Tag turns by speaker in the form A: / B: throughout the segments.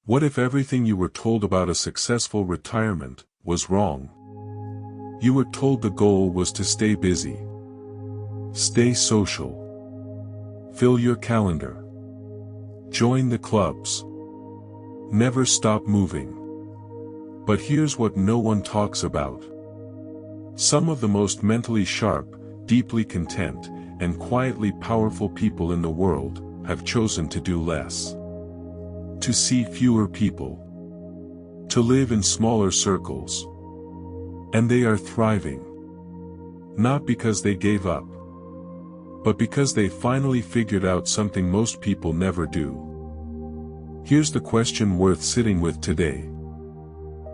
A: What if everything you were told about a successful retirement was wrong? You were told the goal was to stay busy, stay social, fill your calendar, join the clubs, never stop moving. But here's what no one talks about. Some of the most mentally sharp, deeply content, and quietly powerful people in the world have chosen to do less. To see fewer people. To live in smaller circles. And they are thriving. Not because they gave up, but because they finally figured out something most people never do. Here's the question worth sitting with today.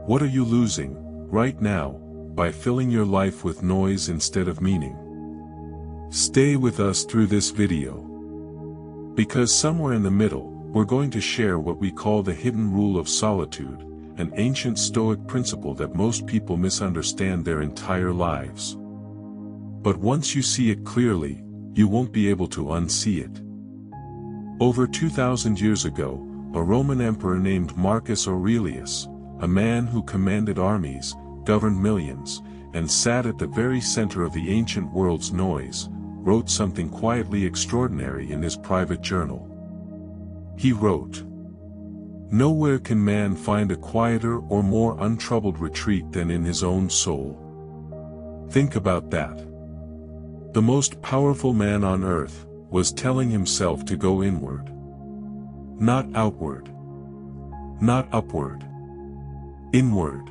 A: What are you losing, right now, by filling your life with noise instead of meaning? Stay with us through this video. Because somewhere in the middle, we're going to share what we call the hidden rule of solitude, an ancient Stoic principle that most people misunderstand their entire lives. But once you see it clearly, you won't be able to unsee it. Over 2,000 years ago, a Roman emperor named Marcus Aurelius, a man who commanded armies, governed millions, and sat at the very center of the ancient world's noise, wrote something quietly extraordinary in his private journal. He wrote, "Nowhere can man find a quieter or more untroubled retreat than in his own soul." Think about that. The most powerful man on earth was telling himself to go inward. Not outward. Not upward. Inward.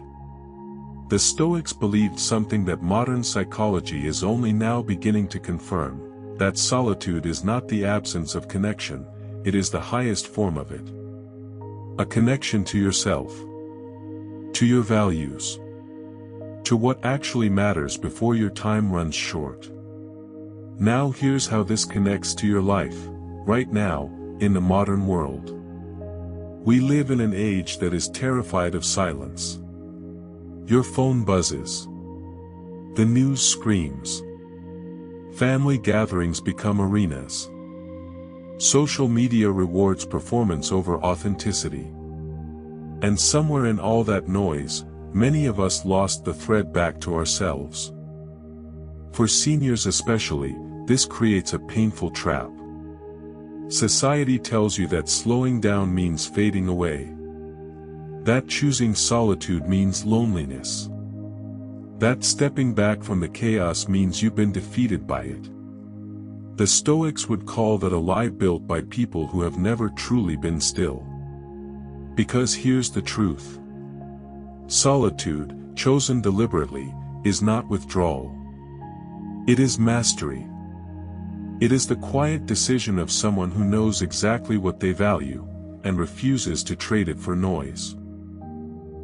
A: The Stoics believed something that modern psychology is only now beginning to confirm, that solitude is not the absence of connection, it is the highest form of it. A connection to yourself. To your values. To what actually matters before your time runs short. Now here's how this connects to your life, right now, in the modern world. We live in an age that is terrified of silence. Your phone buzzes. The news screams. Family gatherings become arenas. Social media rewards performance over authenticity. And somewhere in all that noise, many of us lost the thread back to ourselves. For seniors especially, this creates a painful trap. Society tells you that slowing down means fading away. That choosing solitude means loneliness. That stepping back from the chaos means you've been defeated by it. The Stoics would call that a lie built by people who have never truly been still. Because here's the truth. Solitude, chosen deliberately, is not withdrawal. It is mastery. It is the quiet decision of someone who knows exactly what they value, and refuses to trade it for noise.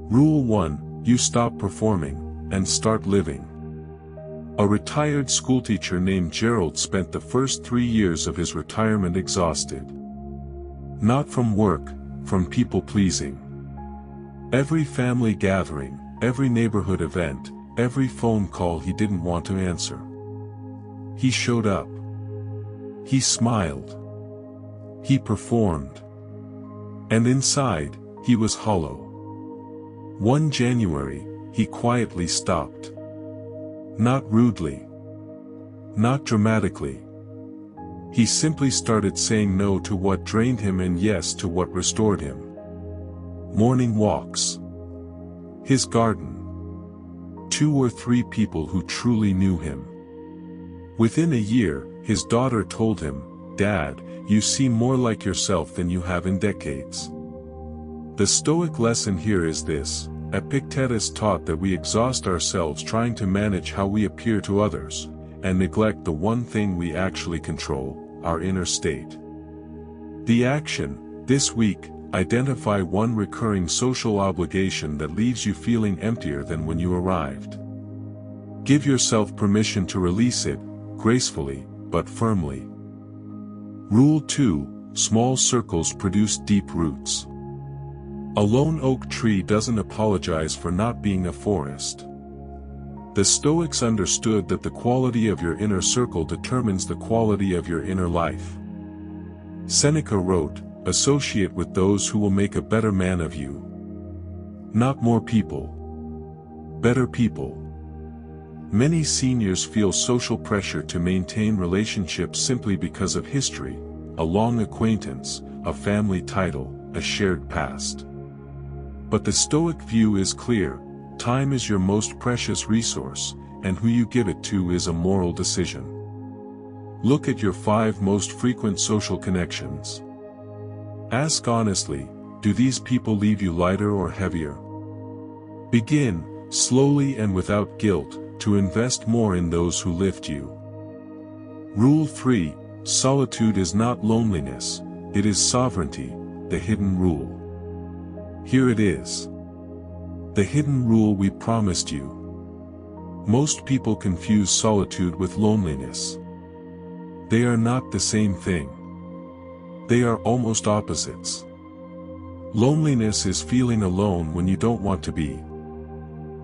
A: Rule 1, you stop performing, and start living. A retired schoolteacher named Gerald spent the first 3 years of his retirement exhausted. Not from work, from people-pleasing. Every family gathering, every neighborhood event, every phone call he didn't want to answer. He showed up. He smiled. He performed. And inside, he was hollow. One January, he quietly stopped. Not rudely. Not dramatically. He simply started saying no to what drained him and yes to what restored him. Morning walks. His garden. 2 or 3 people who truly knew him. Within a year, his daughter told him, "Dad, you seem more like yourself than you have in decades." The Stoic lesson here is this. Epictetus taught that we exhaust ourselves trying to manage how we appear to others, and neglect the one thing we actually control, our inner state. The action, this week, identify one recurring social obligation that leaves you feeling emptier than when you arrived. Give yourself permission to release it, gracefully, but firmly. Rule 2, small circles produce deep roots. A lone oak tree doesn't apologize for not being a forest. The Stoics understood that the quality of your inner circle determines the quality of your inner life. Seneca wrote, associate with those who will make a better man of you. Not more people. Better people. Many seniors feel social pressure to maintain relationships simply because of history, a long acquaintance, a family title, a shared past. But the Stoic view is clear: time is your most precious resource, and who you give it to is a moral decision. Look at your 5 most frequent social connections. Ask honestly, do these people leave you lighter or heavier? Begin, slowly and without guilt, to invest more in those who lift you. Rule 3, solitude is not loneliness, it is sovereignty, the hidden rule. Here it is. The hidden rule we promised you. Most people confuse solitude with loneliness. They are not the same thing. They are almost opposites. Loneliness is feeling alone when you don't want to be.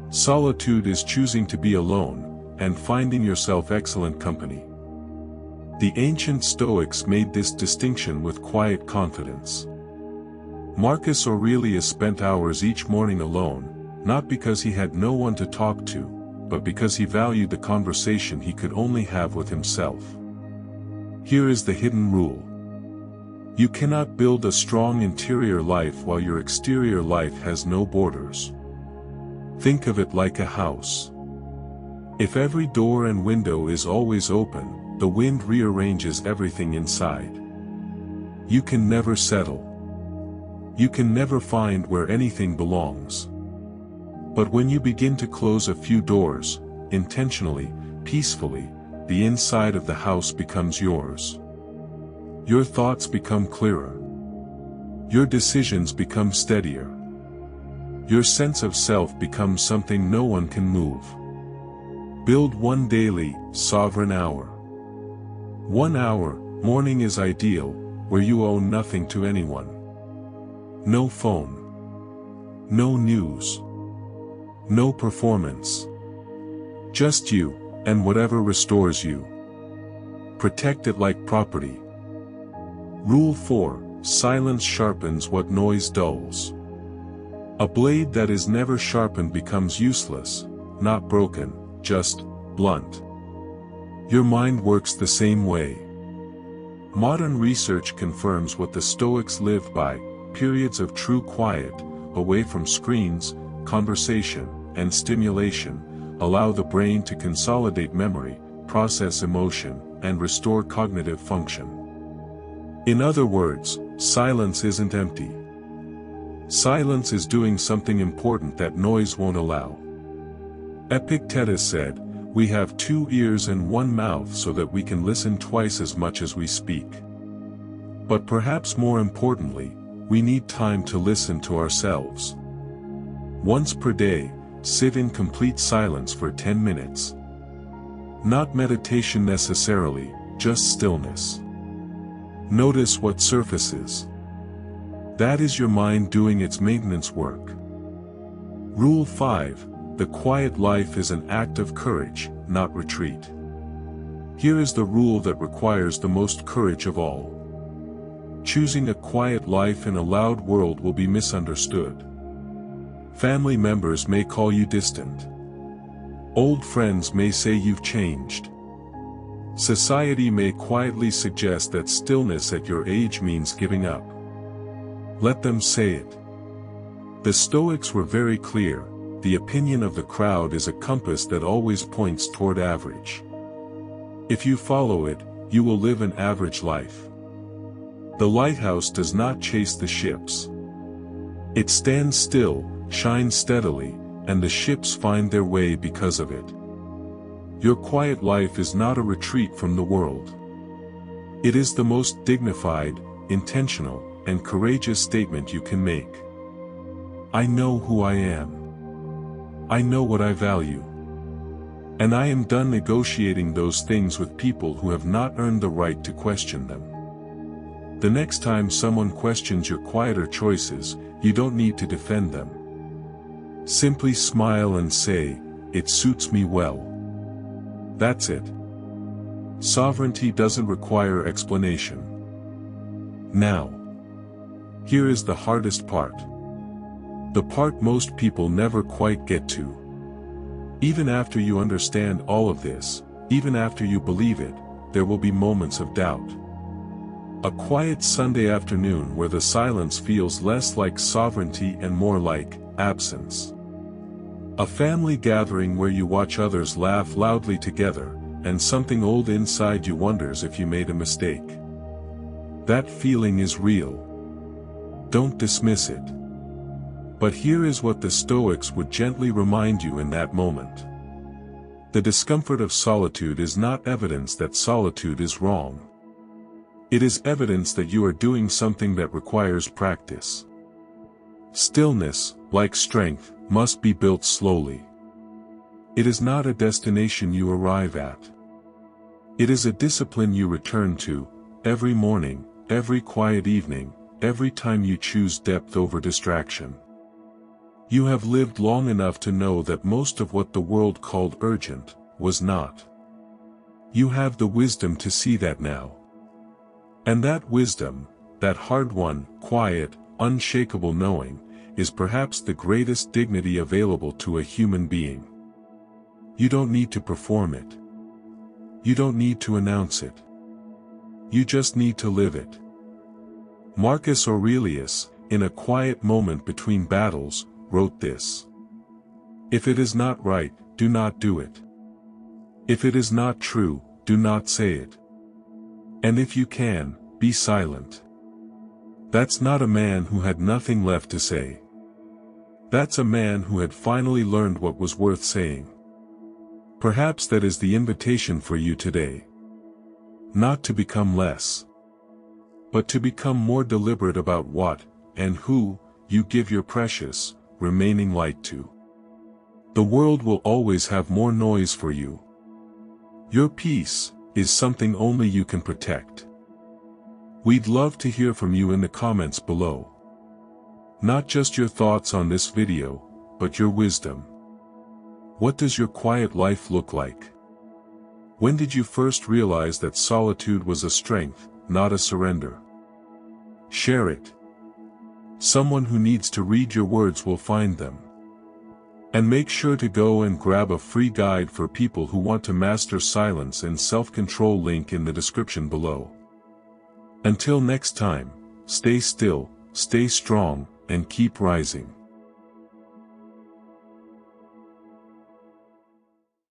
A: Solitude is choosing to be alone, and finding yourself excellent company. The ancient Stoics made this distinction with quiet confidence. Marcus Aurelius spent hours each morning alone, not because he had no one to talk to, but because he valued the conversation he could only have with himself. Here is the hidden rule. You cannot build a strong interior life while your exterior life has no borders. Think of it like a house. If every door and window is always open, the wind rearranges everything inside. You can never settle. You can never find where anything belongs. But when you begin to close a few doors, intentionally, peacefully, the inside of the house becomes yours. Your thoughts become clearer. Your decisions become steadier. Your sense of self becomes something no one can move. Build one daily, sovereign hour. 1 hour, morning is ideal, where you owe nothing to anyone. No phone. No news. No performance. Just you, and whatever restores you. Protect it like property. Rule 4, silence sharpens what noise dulls. A blade that is never sharpened becomes useless, not broken, just blunt. Your mind works the same way. Modern research confirms what the Stoics lived by: periods of true quiet, away from screens, conversation, and stimulation, allow the brain to consolidate memory, process emotion, and restore cognitive function. In other words, silence isn't empty. Silence is doing something important that noise won't allow. Epictetus said, "We have 2 ears and 1 mouth so that we can listen twice as much as we speak." But perhaps more importantly, we need time to listen to ourselves. Once per day, sit in complete silence for 10 minutes. Not meditation necessarily, just stillness. Notice what surfaces. That is your mind doing its maintenance work. Rule 5, the quiet life is an act of courage, not retreat. Here is the rule that requires the most courage of all. Choosing a quiet life in a loud world will be misunderstood. Family members may call you distant. Old friends may say you've changed. Society may quietly suggest that stillness at your age means giving up. Let them say it. The Stoics were very clear: the opinion of the crowd is a compass that always points toward average. If you follow it, you will live an average life. The lighthouse does not chase the ships. It stands still, shines steadily, and the ships find their way because of it. Your quiet life is not a retreat from the world. It is the most dignified, intentional, and courageous statement you can make. I know who I am. I know what I value. And I am done negotiating those things with people who have not earned the right to question them. The next time someone questions your quieter choices, you don't need to defend them. Simply smile and say, "It suits me well." That's it. Sovereignty doesn't require explanation. Now, Here is the hardest part. The part most people never quite get to. Even after you understand all of this, even after you believe it, there will be moments of doubt. A quiet Sunday afternoon where the silence feels less like sovereignty and more like absence. A family gathering where you watch others laugh loudly together, and something old inside you wonders if you made a mistake. That feeling is real. Don't dismiss it. But here is what the Stoics would gently remind you in that moment. The discomfort of solitude is not evidence that solitude is wrong. It is evidence that you are doing something that requires practice. Stillness, like strength, must be built slowly. It is not a destination you arrive at. It is a discipline you return to, every morning, every quiet evening, every time you choose depth over distraction. You have lived long enough to know that most of what the world called urgent, was not. You have the wisdom to see that now. And that wisdom, that hard-won, quiet, unshakable knowing, is perhaps the greatest dignity available to a human being. You don't need to perform it. You don't need to announce it. You just need to live it. Marcus Aurelius, in a quiet moment between battles, wrote this: "If it is not right, do not do it. If it is not true, do not say it. And if you can, be silent." That's not a man who had nothing left to say. That's a man who had finally learned what was worth saying. Perhaps that is the invitation for you today. Not to become less, but to become more deliberate about what, and who, you give your precious, remaining light to. The world will always have more noise for you. Your peace is something only you can protect. We'd love to hear from you in the comments below. Not just your thoughts on this video, but your wisdom. What does your quiet life look like? When did you first realize that solitude was a strength, not a surrender? Share it. Someone who needs to read your words will find them. And make sure to go and grab a free guide for people who want to master silence and self-control, link in the description below. Until next time, stay still, stay strong, and keep rising.